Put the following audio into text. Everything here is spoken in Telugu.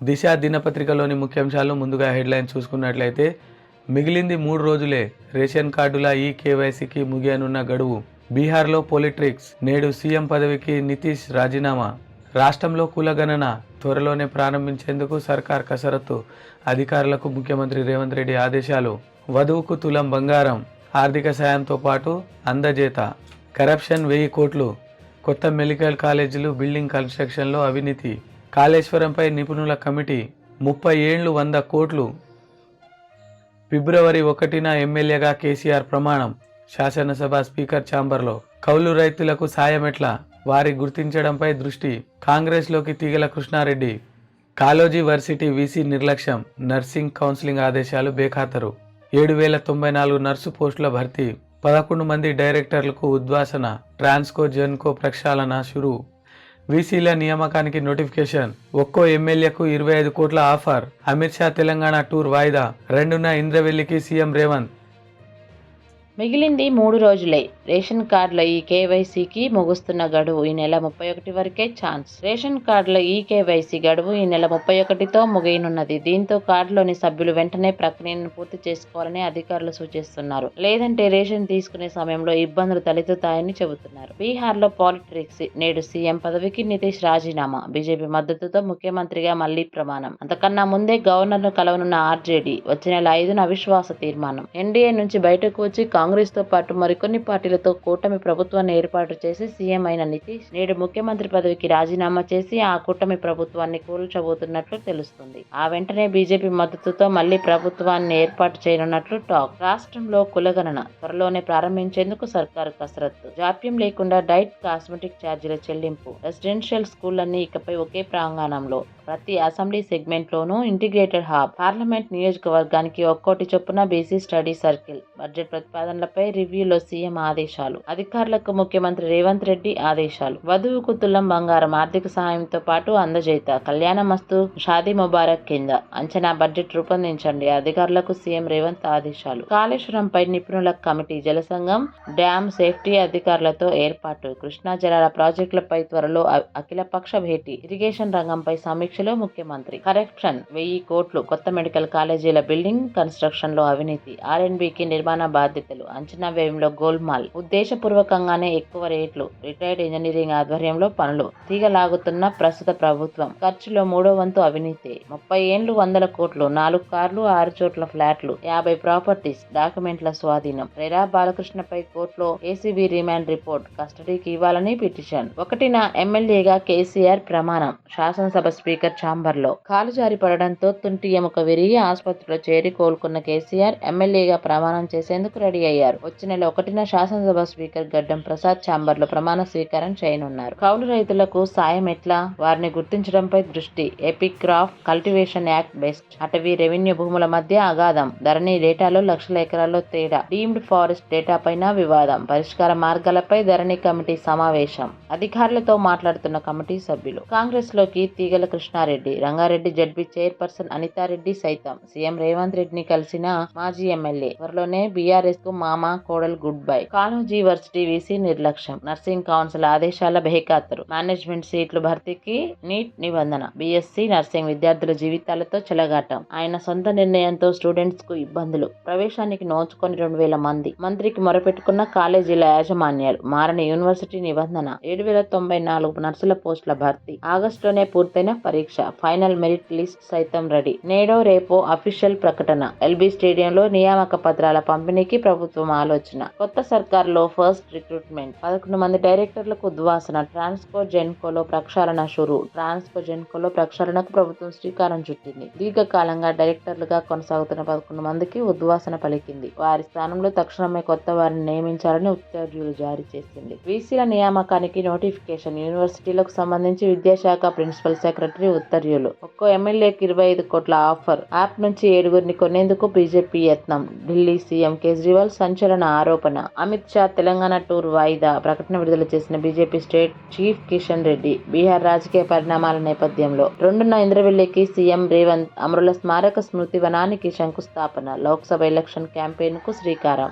దిశ దినపత్రికలోని ముఖ్యాంశాలు ముందుగా హెడ్లైన్ చూసుకున్నట్లయితే మిగిలింది 3 రోజులే రేషన్ కార్డుల కేవైసీకి ముగియనున్న గడువు. బీహార్లో పొలిట్రిక్స్, నేడు సీఎం పదవికి నితీష్ రాజీనామా. రాష్ట్రంలో కులగణన త్వరలోనే ప్రారంభించేందుకు సర్కార్ కసరత్తు. అధికారులకు ముఖ్యమంత్రి రేవంత్ రెడ్డి ఆదేశాలు. వధువుకు తులం బంగారం, ఆర్థిక సాయంతో పాటు అందజేత. కరప్షన్ 1000 కోట్లు. కొత్త మెడికల్ కాలేజీలు బిల్డింగ్ కన్స్ట్రక్షన్లో అవినీతి. కాళేశ్వరంపై నిపుణుల కమిటీ. 30 ఏళ్లు 100 కోట్లు. ఫిబ్రవరి 1న ఎమ్మెల్యేగా కేసీఆర్ ప్రమాణం. శాసనసభ స్పీకర్ ఛాంబర్లో. కౌలు రైతులకు సాయం ఎట్లా, వారి గుర్తించడంపై దృష్టి. కాంగ్రెస్లోకి తీగల కృష్ణారెడ్డి. కాళోజీ వర్సిటీ వీసీ నిర్లక్ష్యం. నర్సింగ్ కౌన్సిలింగ్ ఆదేశాలు బేఖాతరు. 7094 నర్సు పోస్టుల భర్తీ. 11 మంది డైరెక్టర్లకు ఉద్వాసన. ట్రాన్స్కో జెన్కో ప్రక్షాళన షురు. వీసీల నియామకానికి నోటిఫికేషన్. ఒక్కో ఎమ్మెల్యేకు 25 కోట్ల ఆఫర్. అమిత్ షా తెలంగాణ టూర్ వాయిదా. 2న ఇంద్రవెల్లికి సీఎం రేవంత్. మిగిలింది 3 రోజులే రేషన్ కార్డుల కేవైసీకి ముగుస్తున్న గడువు ఈ నెల 31 వరకే ఛాన్స్. రేషన్ కార్డుల కేవైసీ గడువు ఈ నెల 31తో ముగియనున్నది. దీంతో కార్డులోని సభ్యులు వెంటనే ప్రక్రియను పూర్తి చేసుకోవాలని అధికారులు సూచిస్తున్నారు. లేదంటే రేషన్ తీసుకునే సమయంలో ఇబ్బందులు తలెత్తుతాయని చెబుతున్నారు. బీహార్లో పాలిటిక్స్, నేడు సీఎం పదవికి నితీష్ రాజీనామా. బీజేపీ మద్దతుతో ముఖ్యమంత్రిగా మళ్లీ ప్రమాణం. అంతకన్నా ముందే గవర్నర్ను కలవనున్న ఆర్జేడీ. వచ్చే నెల 5న అవిశ్వాస తీర్మానం. ఎన్డీఏ నుంచి బయటకు వచ్చి కాంగ్రెస్తో పాటు మరికొన్ని పార్టీలతో కూటమి ప్రభుత్వాన్ని ఏర్పాటు చేసి సీఎం అయిన నితీష్ నేడు ముఖ్యమంత్రి పదవికి రాజీనామా చేసి ఆ కూటమి ప్రభుత్వాన్ని కూల్చబోతున్నట్లు తెలుస్తుంది. ఆ వెంటనే బీజేపీ మద్దతుతో మళ్లీ ప్రభుత్వాన్ని ఏర్పాటు చేయనున్నట్లు టాక్. రాష్ట్రంలో కులగణన త్వరలోనే ప్రారంభించేందుకు సర్కారు కసరత్తు. జాప్యం లేకుండా డైట్, కాస్మెటిక్ ఛార్జీల చెల్లింపు. రెసిడెన్షియల్ స్కూళ్లన్నీ ఇకపై ఒకే ప్రాంగణంలో. ప్రతి అసెంబ్లీ సెగ్మెంట్లోనూ ఇంటిగ్రేటెడ్ హాబ్. పార్లమెంట్ నియోజకవర్గానికి ఒక్కోటి చొప్పున బీసీ స్టడీ సర్కిల్. బడ్జెట్ ప్రతిపాదనలపై రివ్యూలో సీఎం ఆదేశాలు. అధికారులకు ముఖ్యమంత్రి రేవంత్ రెడ్డి ఆదేశాలు. వధువుకు తులం బంగారం, ఆర్థిక సహాయంతో పాటు అందజేత. కళ్యాణమస్తు, షాదీ ముబారక్ కింద అంచనా బడ్జెట్ రూపొందించండి. అధికారులకు సీఎం రేవంత్ ఆదేశాలు. కాళేశ్వరంపై నిపుణుల కమిటీ. జలసంఘం, డ్యామ్ సేఫ్టీ అధికారులతో ఏర్పాటు. కృష్ణా జలాల ప్రాజెక్టులపై త్వరలో అఖిలపక్ష భేటీ. ఇరిగేషన్ రంగంపై సమీక్షలో ముఖ్యమంత్రి. కరప్షన్ 1000 కోట్లు. కొత్త మెడికల్ కాలేజీల బిల్డింగ్ కన్స్ట్రక్షన్ లో అవినీతి. ఆర్ఎండ్బీకి నిర్మాణ బాధ్యతలు. అంచనా వ్యయంలో గోల్మాల్. ఉద్దేశపూర్వకంగానే ఎక్కువ రేట్లు. రిటైర్డ్ ఇంజనీరింగ్ ఆధ్వర్యంలో పనులు. తీగలాగుతున్న ప్రస్తుత ప్రభుత్వం. ఖర్చులో 3వ వంతు అవినీతి. 30 ఏళ్లు 100 కోట్లు. 4 కార్లు, 6 చోట్ల ఫ్లాట్లు. 50 ప్రాపర్టీస్. డాక్యుమెంట్ల స్వాధీనం. రెరా బాలకృష్ణపై కోర్టులో ఏసీబీ రిమాండ్ రిపోర్ట్ కస్టడీకి ఇవ్వాలని పిటిషన్. 1న ఎమ్మెల్యేగా కేసీఆర్ ప్రమాణం. శాసనసభ స్పీకర్ ఛాంబర్లో. కాలు జారి పడడంతో తుంటి ఎముక విరిగి ఆసుపత్రిలో చేరి కోలుకున్న కేసీఆర్ ఎమ్మెల్యేగా ప్రమాణం చేసేందుకు రెడీ అయ్యారు. వచ్చే నెల 1న శాసనసభ స్పీకర్ గడ్డం ప్రసాద్ ఛాంబర్లో ప్రమాణ స్వీకారం చేయనున్నారు. కౌలు రైతులకు సాయం ఎట్లా, వారిని గుర్తించడంపై దృష్టి. Epic crop cultivation act best. అటవీ, రెవెన్యూ భూముల మధ్య అగాధం. ధరణి డేటాలో లక్షల ఎకరాల్లో తేడా. డీమ్డ్ ఫారెస్ట్ డేటాపైన వివాదం. పరిష్కార మార్గాలపై ధరణి కమిటీ సమావేశం. అధికారులతో మాట్లాడుతున్న కమిటీ సభ్యులు. కాంగ్రెస్ లోకి తీగల కృష్ణారెడ్డి. రంగారెడ్డి జడ్పీ చైర్పర్సన్ అనితారెడ్డి సైతం సీఎం రేవంత్ రెడ్డిని కలిసిన మాజీ ఎమ్మెల్యే. త్వరలోనే బీఆర్ఎస్ కు మామ కోడలు good bye. Kaloji varsity VC నిర్లక్ష్యం. నర్సింగ్ కౌన్సిల్ ఆదేశాల బేఖాతరు. మేనేజ్మెంట్ సీట్లు భర్తీకి నీట్ నిబంధన. బీఎస్సీ నర్సింగ్ విద్యార్థుల జీవితాలతో చెలగాటం. ఆయన సొంత నిర్ణయంతో స్టూడెంట్స్ కు ఇబ్బందులు. ప్రవేశానికి నోచుకొని 2000 మంది. మంత్రికి మొరపెట్టుకున్న కాలేజీల యాజమాన్యాలు. మారని యూనివర్సిటీ నిబంధన. 7094 నర్సుల పోస్టుల భర్తీ. ఆగస్టులోనే పూర్తయిన పరీక్ష. ఫైనల్ మెరిట్ లిస్ట్ సైతం రెడీ. నేడో రేపో అఫీషియల్ ప్రకటన. ఎల్బీ స్టేడియంలో నియామక పత్రాల పంపిణీకి ప్రభుత్వం ఆలోచన. కొత్త సర్కార్లో ఫస్ట్ రిక్రూట్మెంట్. 11 మంది డైరెక్టర్లకు ఉద్వాసన. ట్రాన్స్కో జెన్కోలో ప్రక్షాళన షురు. ట్రాన్స్కో జెన్కోలో ప్రక్షాళనకు ప్రభుత్వం శ్రీకారం చుట్టింది. దీర్ఘకాలంగా డైరెక్టర్లుగా కొనసాగుతున్న 11 మందికి ఉద్వాసన పలికింది. వారి స్థానంలో తక్షణమే కొత్త వారిని నియమించాలని ఉత్తర్వులు జారీ చేసింది. వీసీల నియామకానికి నోటిఫికేషన్. యూనివర్సిటీలకు సంబంధించి విద్యాశాఖ ప్రిన్సిపల్ సెక్రటరీ ఉత్తర్వులు. ఒక్కో ఎమ్మెల్యేకి 25 కోట్ల ఆఫర్. యాప్ నుంచి 7గురిని కొనేందుకు బీజేపీ యత్నం. ఢిల్లీ సీఎం కేజ్రీవాల్ సంచలన ఆరోపణ. అమిత్ షా తెలంగాణ టూర్ వాయిదా. ప్రకటన విడుదల చేసిన BJP state chief Kishan Reddy. Bihar రాజకీయ పరిణామాల నేపథ్యంలో 2న ఇంద్రవెల్లికి సీఎం రేవంత్. అమరుల స్మారక స్మృతి వనానికి శంకుస్థాపన. లోక్సభ ఎలక్షన్ క్యాంపెయిన్ కు శ్రీకారం.